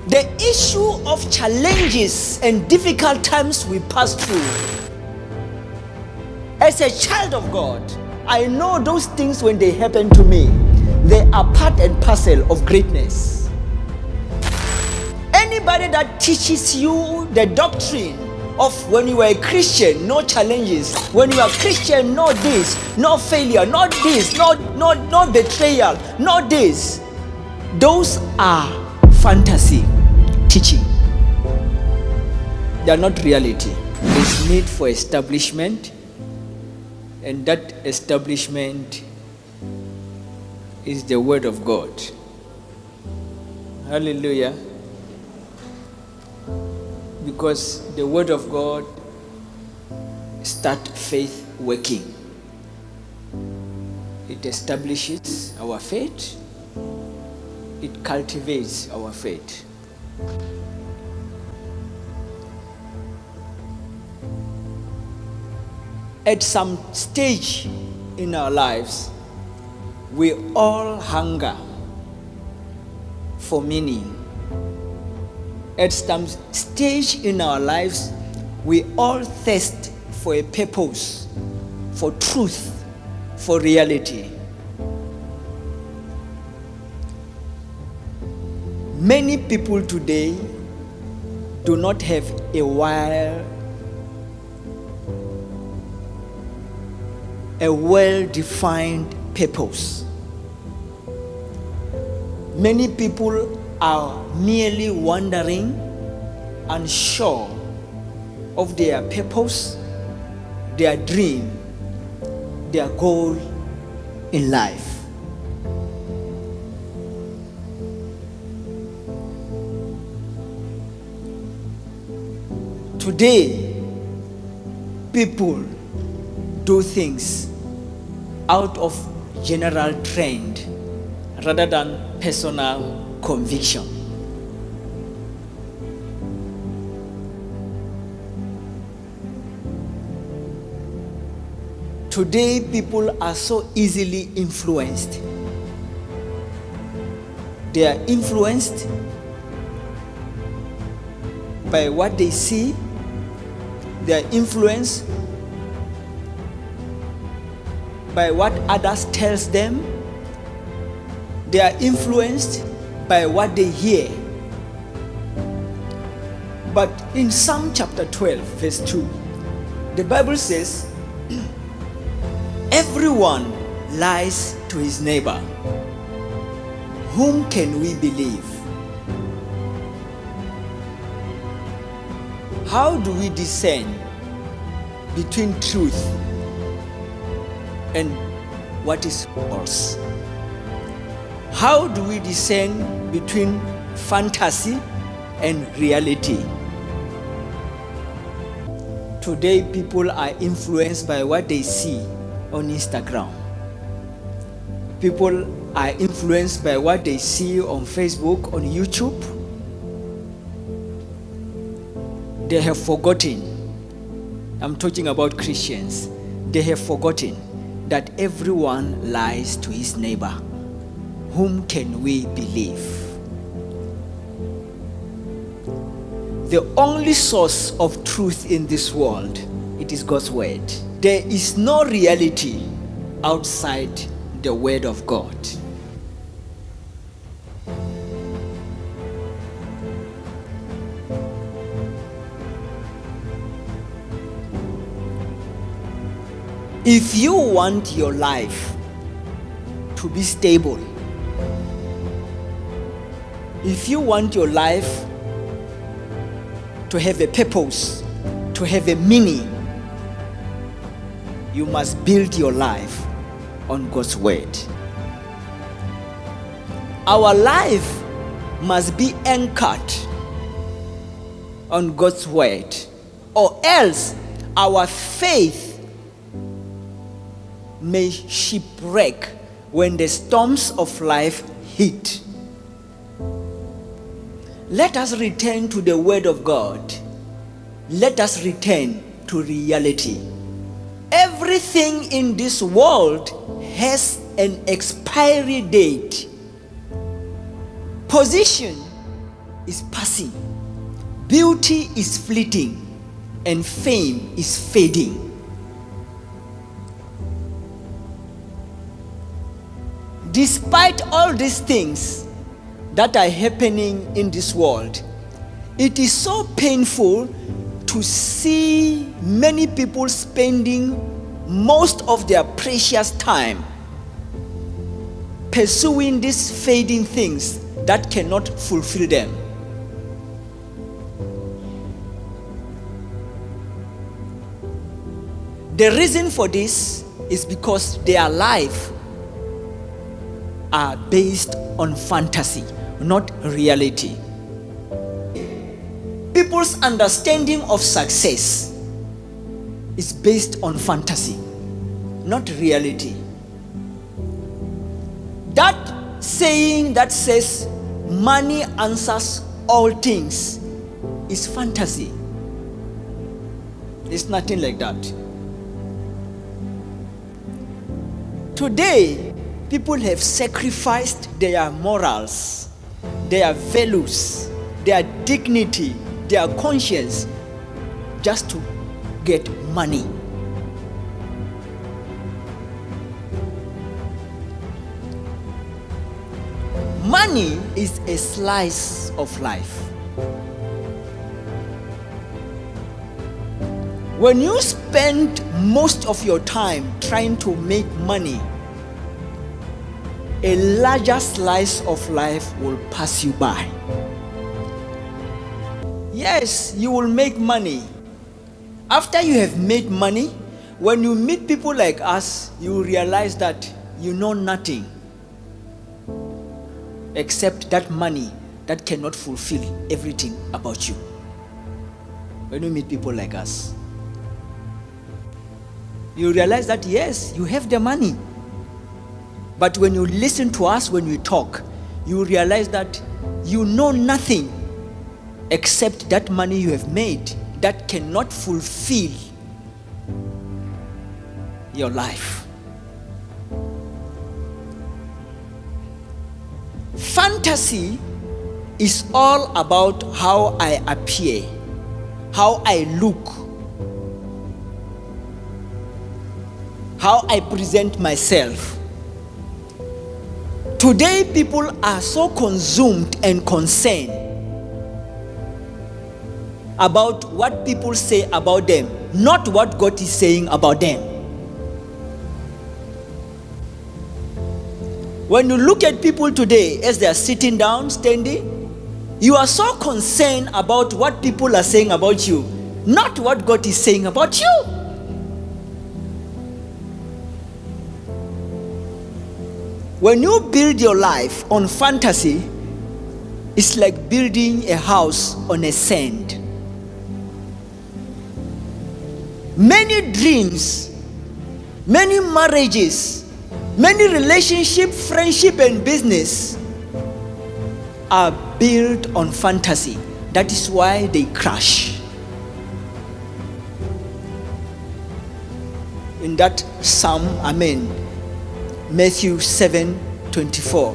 The issue of challenges and difficult times we pass through. As a child of God, I know those things when they happen to me, they are part and parcel of greatness. Anybody that teaches you the doctrine of when you are a Christian, no challenges. When you are a Christian, no this, no failure, not this, no betrayal, no this. Those are fantasy teaching. They are not reality. There's need for establishment, and that establishment is the Word of God. Hallelujah. Because the Word of God starts faith working. It establishes our faith. It cultivates our faith. At some stage in our lives, we all hunger for meaning. At some stage in our lives, we all thirst for a purpose, for truth, for reality. Many people today do not have a well-defined purpose. Many people are merely wandering, unsure of their purpose, their dream, their goal in life. Today, people do things out of general trend rather than personal conviction. Today, people are so easily influenced. They are influenced by what they see. They are influenced by what others tells them. They are influenced by what they hear. But in Psalm chapter 12, verse 2, the Bible says, everyone lies to his neighbor. Whom can we believe? How do we discern between truth and what is false? How do we discern between fantasy and reality? Today, people are influenced by what they see on Instagram. People are influenced by what they see on Facebook, on YouTube. They have forgotten, I'm talking about Christians, they have forgotten that everyone lies to his neighbor. Whom can we believe? The only source of truth in this world, it is God's word. There is no reality outside the word of God. If you want your life to be stable, if you want your life to have a purpose, to have a meaning, you must build your life on God's word. Our life must be anchored on God's word, or else our faith may shipwreck when the storms of life hit. Let us return to the word of God. Let us return to reality. Everything in this world has an expiry date. Position is passing, beauty is fleeting, and fame is fading. Despite all these things that are happening in this world, it is so painful to see many people spending most of their precious time pursuing these fading things that cannot fulfill them. The reason for this is because their life are based on fantasy, not reality. People's understanding of success is based on fantasy, not reality. That saying that says money answers all things is fantasy. It's nothing like that. Today, people have sacrificed their morals, their values, their dignity, their conscience just to get money. Money is a slice of life. When you spend most of your time trying to make money, a larger slice of life will pass you by. Yes, you will make money. After you have made money, when you meet people like us, you will realize that you know nothing except that money that cannot fulfill everything about you. When you meet people like us, you realize that yes, you have the money. But when you listen to us, when we talk, you realize that you know nothing except that money you have made that cannot fulfill your life. Fantasy is all about how I appear, how I look, how I present myself. Today, people are so consumed and concerned about what people say about them, not what God is saying about them. When you look at people today as they are sitting down, standing, you are so concerned about what people are saying about you, not what God is saying about you. When you build your life on fantasy, it's like building a house on a sand. Many dreams, many marriages, many relationships, friendship, and business are built on fantasy. That is why they crash. In that Psalm, Matthew 7:24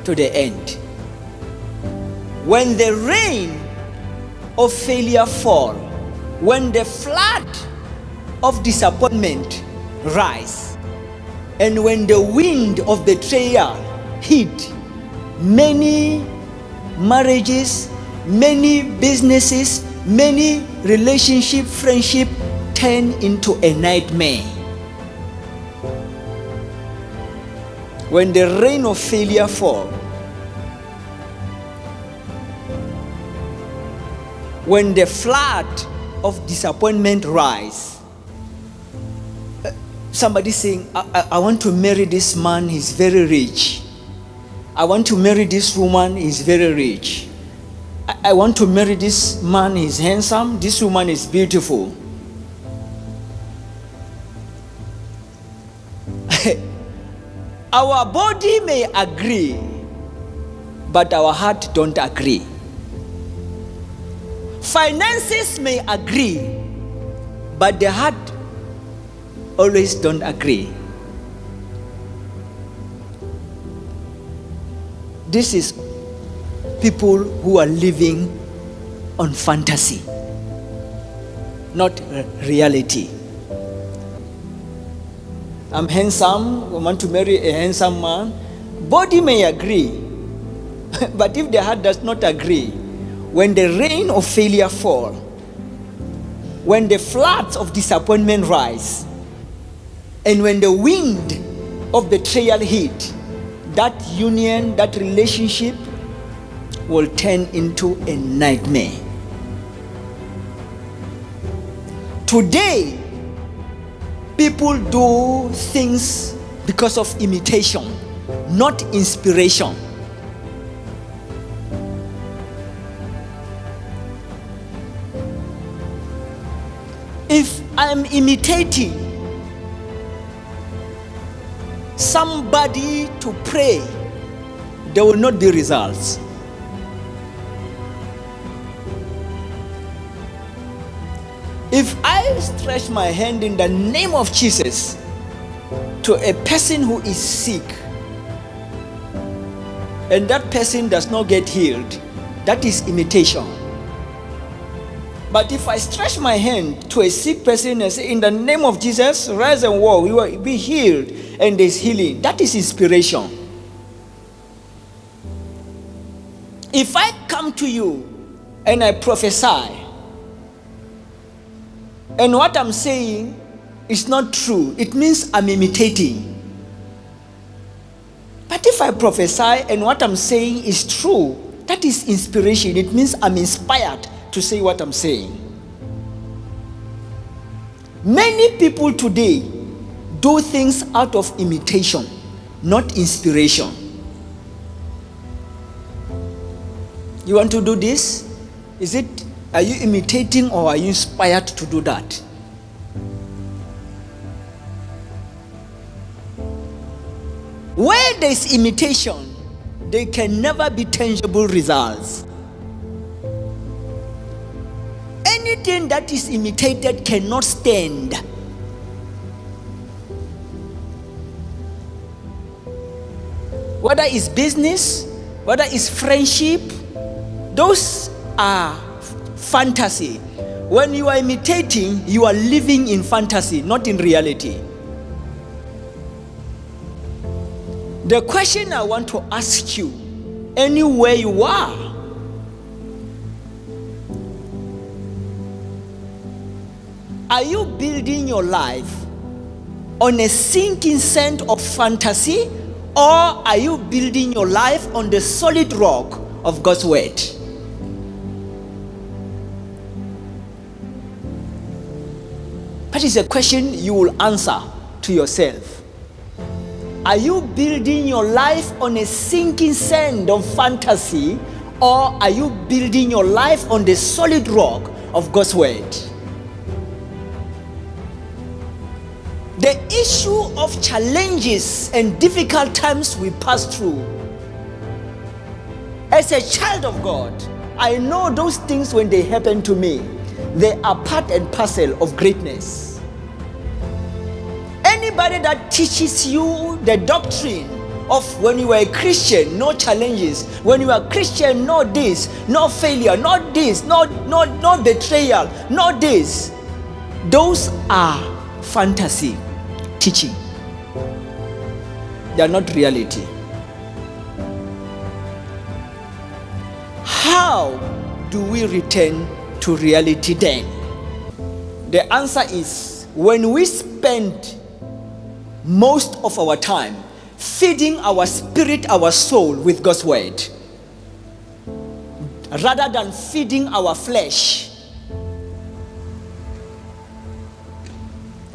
to the end. When the rain of failure fall, when the flood of disappointment rise, and when the wind of betrayal hit, many marriages, many businesses, many relationship, friendship turn into a nightmare. When the rain of failure fall, when the flood of disappointment rise, somebody saying, I want to marry this man, he's very rich. I want to marry this woman, he's very rich. I want to marry this man, he's handsome, this woman is beautiful. Our body may agree, but our heart don't agree. Finances may agree, but the heart always don't agree. This is people who are living on fantasy, not reality. I'm handsome, I want to marry a handsome man. Body may agree, but if the heart does not agree, when the rain of failure fall, when the floods of disappointment rise, and when the wind of betrayal hit, that union, that relationship will turn into a nightmare. Today, people do things because of imitation, not inspiration. If I'm imitating somebody to pray, there will not be results. If I stretch my hand in the name of Jesus to a person who is sick, and that person does not get healed, that is imitation. But if I stretch my hand to a sick person and say, in the name of Jesus, rise and walk, you will be healed, and there's healing, that is inspiration. If I come to you and I prophesy, and what I'm saying is not true, it means I'm imitating. But if I prophesy and what I'm saying is true, that is inspiration. It means I'm inspired to say what I'm saying. Many people today do things out of imitation, not inspiration. You want to do this? Are you imitating or are you inspired to do that? Where there is imitation, there can never be tangible results. Anything that is imitated cannot stand. Whether it's business, whether it's friendship, those are fantasy. When you are imitating, you are living in fantasy, not in reality. The question I want to ask you, anywhere you are you building your life on a sinking sand of fantasy, or are you building your life on the solid rock of God's word? That is a question you will answer to yourself. Are you building your life on a sinking sand of fantasy, or are you building your life on the solid rock of God's word? The issue of challenges and difficult times we pass through. As a child of God, I know those things when they happen to me, they are part and parcel of greatness. Anybody that teaches you the doctrine of when you are a Christian, no challenges, when you are a Christian, no this, no failure, not this, no betrayal, no this, those are fantasy teaching. They are not reality. How do we return to reality then? The answer is when we spend most of our time feeding our spirit, our soul with God's word, rather than feeding our flesh.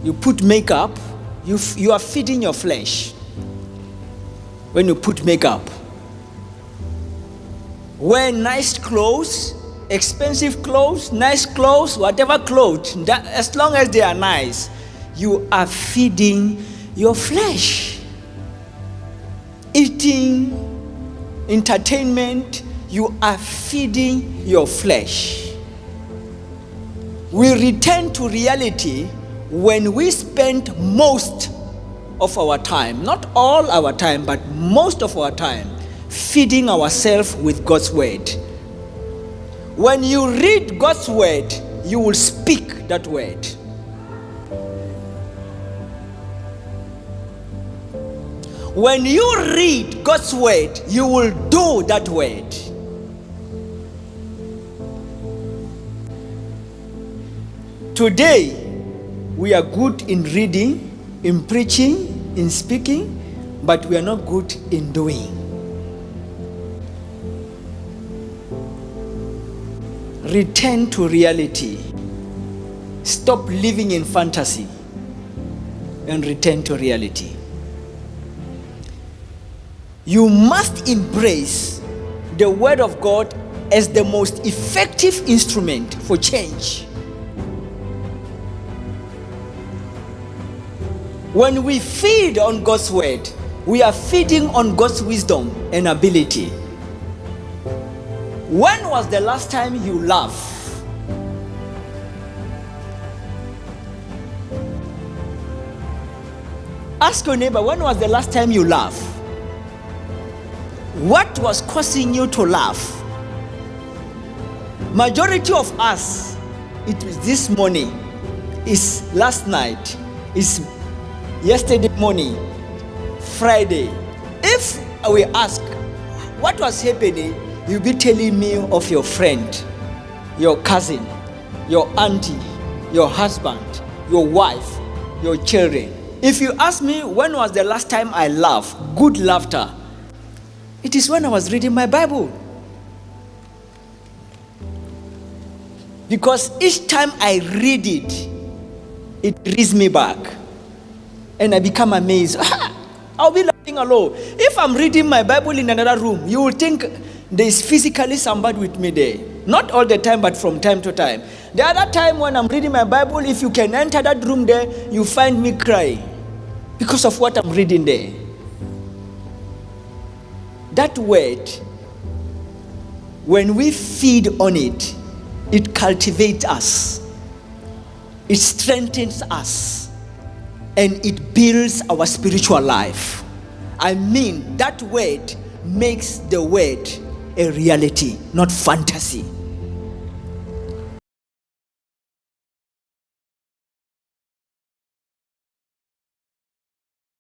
You put makeup, you are feeding your flesh when you put makeup. Wear nice clothes, expensive clothes, nice clothes, whatever clothes, that, as long as they are nice, you are feeding your flesh. Eating, entertainment, you are feeding your flesh. We return to reality when we spend most of our time, not all our time, but most of our time, feeding ourselves with God's word. When you read God's word, you will speak that word. When you read God's word, you will do that word. Today, we are good in reading, in preaching, in speaking, but we are not good in doing. Return to reality. Stop living in fantasy and return to reality. You must embrace the Word of God as the most effective instrument for change. When we feed on God's Word, we are feeding on God's wisdom and ability. When was the last time you laughed? Ask your neighbor, when was the last time you laughed? What was causing you to laugh? Majority of us, it was this morning, is last night, is yesterday morning, Friday. If we ask, what was happening? You'll be telling me of your friend, your cousin, your auntie, your husband, your wife, your children. If you ask me, when was the last time I laughed, good laughter, it is when I was reading my Bible. Because each time I read it, it brings me back. And I become amazed. I'll be laughing alone. If I'm reading my Bible in another room, you will think there is physically somebody with me there. Not all the time, but from time to time. The other time when I'm reading my Bible, if you can enter that room there, you find me crying because of what I'm reading there. That word, when we feed on it, it cultivates us, it strengthens us, and it builds our spiritual life. I mean, that word makes the word a reality, not fantasy.